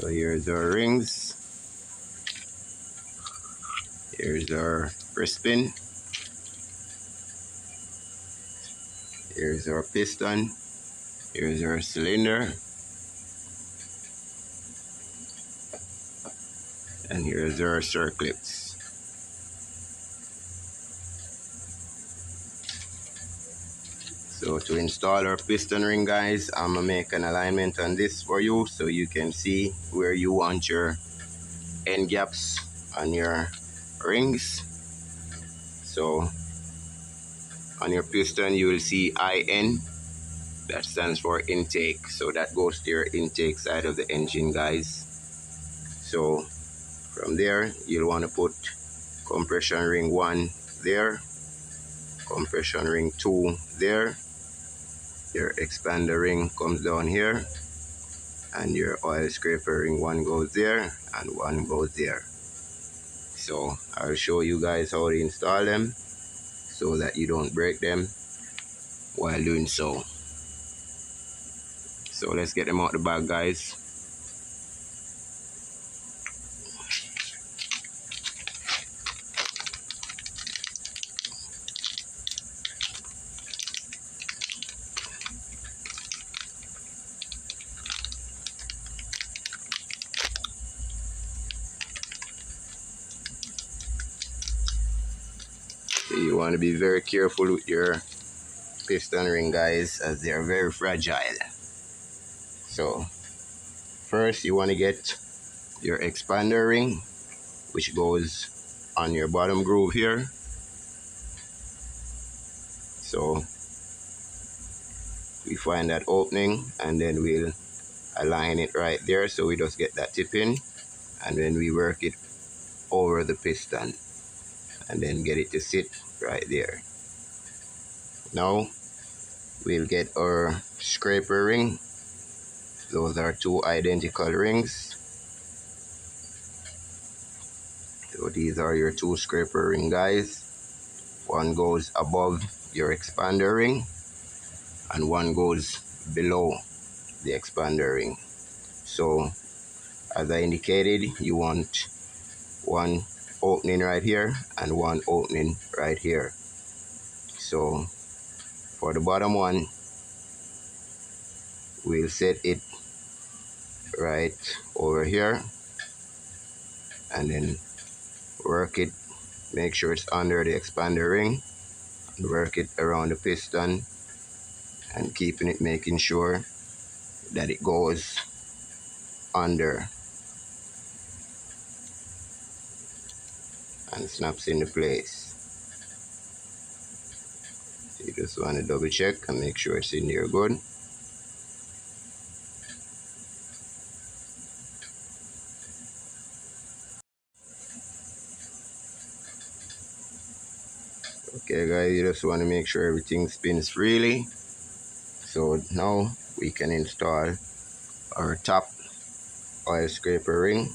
So here's our rings. Here's our press pin. Here's our piston. Here's our cylinder. And here's our circlets. So to install our piston ring, guys, I'm gonna make an alignment on this for you so you can see where you want your end gaps on your rings. So on your piston you will see IN, that stands for intake, so that goes to your intake side of the engine, guys. So from there you'll want to put compression ring 1 there, compression ring 2 there, your expander ring comes down here, and your oil scraper ring 1 goes there and 1 goes there. So I'll show you guys how to install them so that you don't break them while doing so. So let's get them out the bag, guys. So you want to be very careful with your piston ring, guys, as they are very fragile. So first you want to get your expander ring, which goes on your bottom groove here. So we find that opening and then we'll align it right there so we just get that tip in, and then we work it over the piston and then get it to sit right there. Now we'll get our scraper ring. Those are 2 identical rings. So these are your 2 scraper ring, guys. One goes above your expander ring and one goes below the expander ring. So as I indicated, you want one opening right here and one opening right here. So for the bottom one, we'll set it right over here and then work it, make sure it's under the expander ring, and work it around the piston and keeping it, making sure that it goes under and snaps into place. You just want to double check and make sure it's in there good. Okay, guys, you just want to make sure everything spins freely. So now we can install our top oil scraper ring.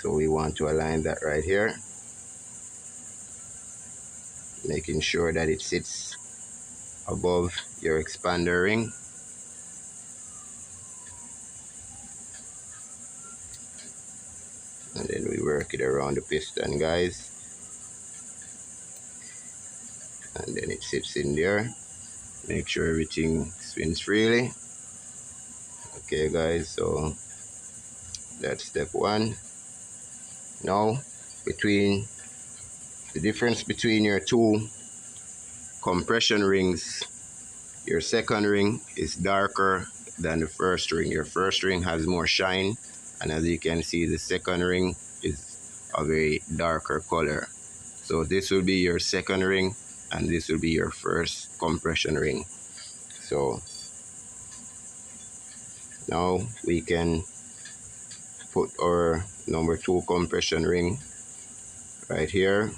So we want to align that right here, making sure that it sits above your expander ring. And then we work it around the piston, guys. And then it sits in there. Make sure everything spins freely. Okay, guys, so that's step 1. Now, between the difference between your 2 compression rings, your second ring is darker than the first ring. Your first ring has more shine, and as you can see, the second ring is a very darker color. So this will be your second ring and this will be your first compression ring. So now we can put our number 2 compression ring right here.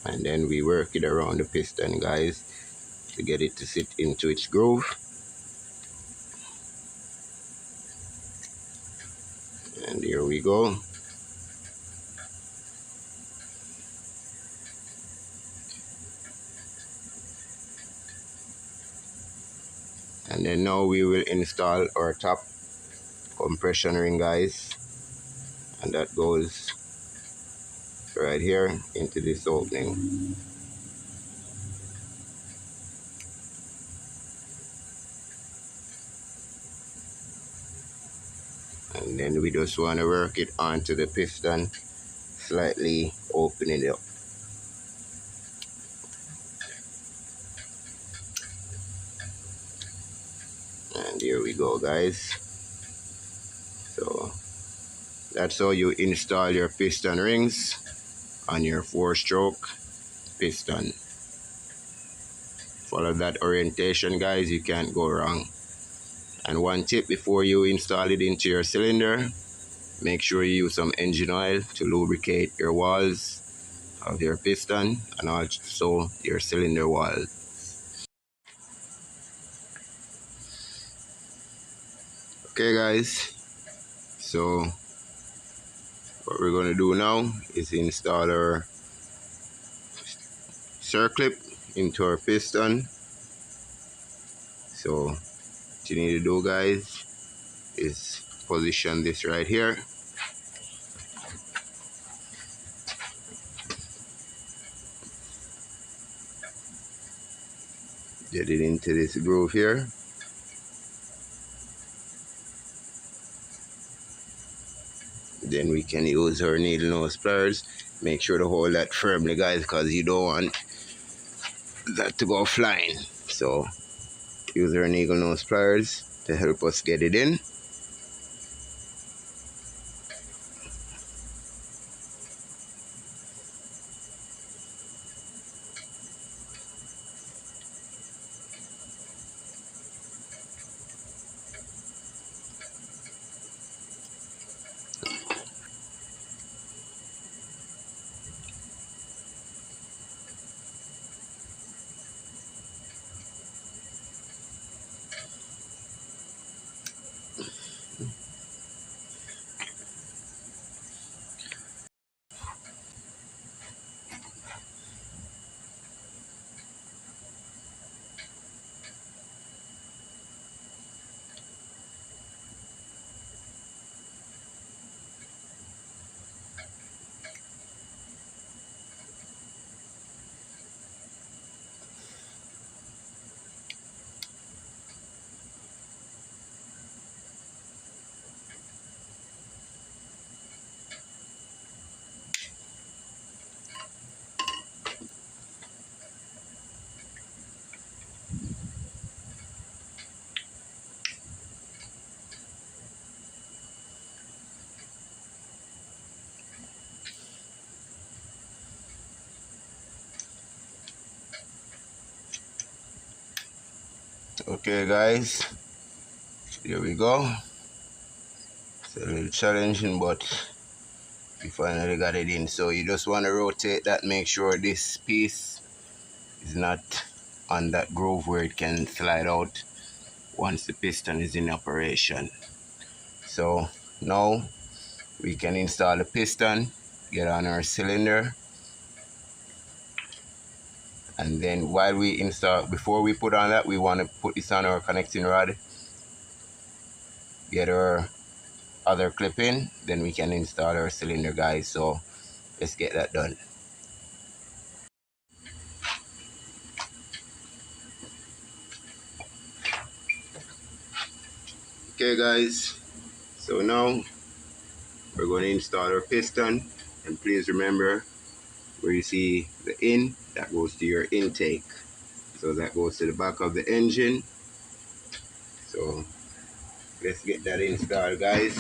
And then we work it around the piston, guys, to get it to sit into its groove. And here we go. And then now we will install our top compression ring, guys, and that goes right here into this opening. And then we just want to work it onto the piston, slightly open it up. And here we go, guys. So that's how you install your piston rings on your 4-stroke piston. Follow that orientation, guys, you can't go wrong. And one tip before you install it into your cylinder, make sure you use some engine oil to lubricate your walls of your piston and also your cylinder wall. Okay, guys, so what we're going to do now is install our circlip into our piston. So what you need to do, guys, is position this right here. Get it into this groove here. Then we can use our needle nose pliers. Make sure to hold that firmly, guys, because you don't want that to go flying. So use our needle nose pliers to help us get it in. Okay, guys, here we go. It's a little challenging, but we finally got it in. So you just want to rotate that, make sure this piece is not on that groove where it can slide out once the piston is in operation. So now we can install the piston, get on our cylinder, and then while we install, before we put on that, we want to put this on our connecting rod, get our other clip in, then we can install our cylinder, guys. So let's get that done. Okay, guys, so now we're going to install our piston, and please remember where you see the in, that goes to your intake, so that goes to the back of the engine. So let's get that installed, guys,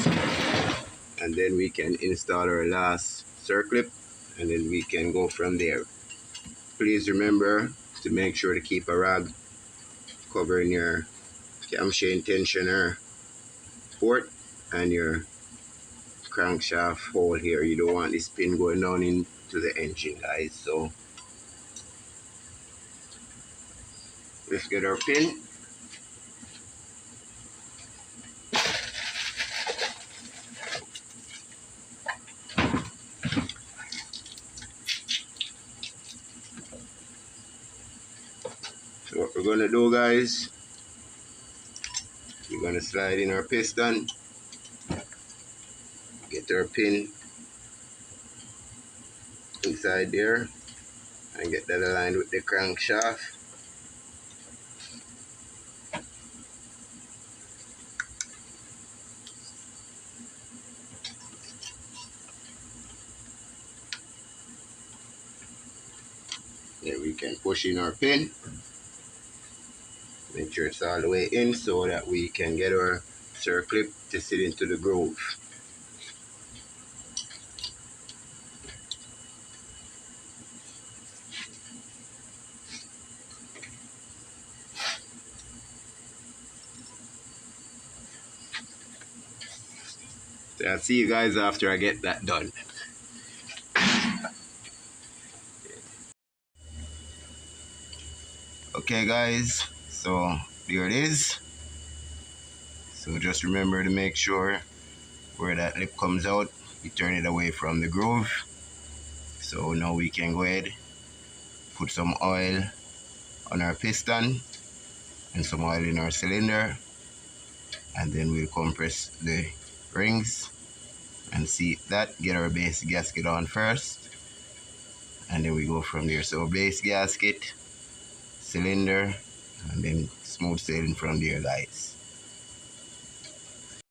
and then we can install our last circlip, and then we can go from there. Please remember to make sure to keep a rag covering your camshaft tensioner port and your crankshaft hole here. You don't want this pin going down into the engine, guys. So let's get our pin. we're gonna do, guys, we're gonna slide in our piston, get our pin inside there, and get that aligned with the crankshaft. Then we can push in our pin, make sure it's all the way in so that we can get our circlip to sit into the groove. So I'll see you guys after I get that done. Okay guys, so there it is. So just remember to make sure where that lip comes out, you turn it away from the groove. So now we can go ahead, put some oil on our piston and some oil in our cylinder, and then we'll compress the rings and seat that, get our base gasket on first, and then we go from there. So base gasket, cylinder, and then smooth sailing from there, guys.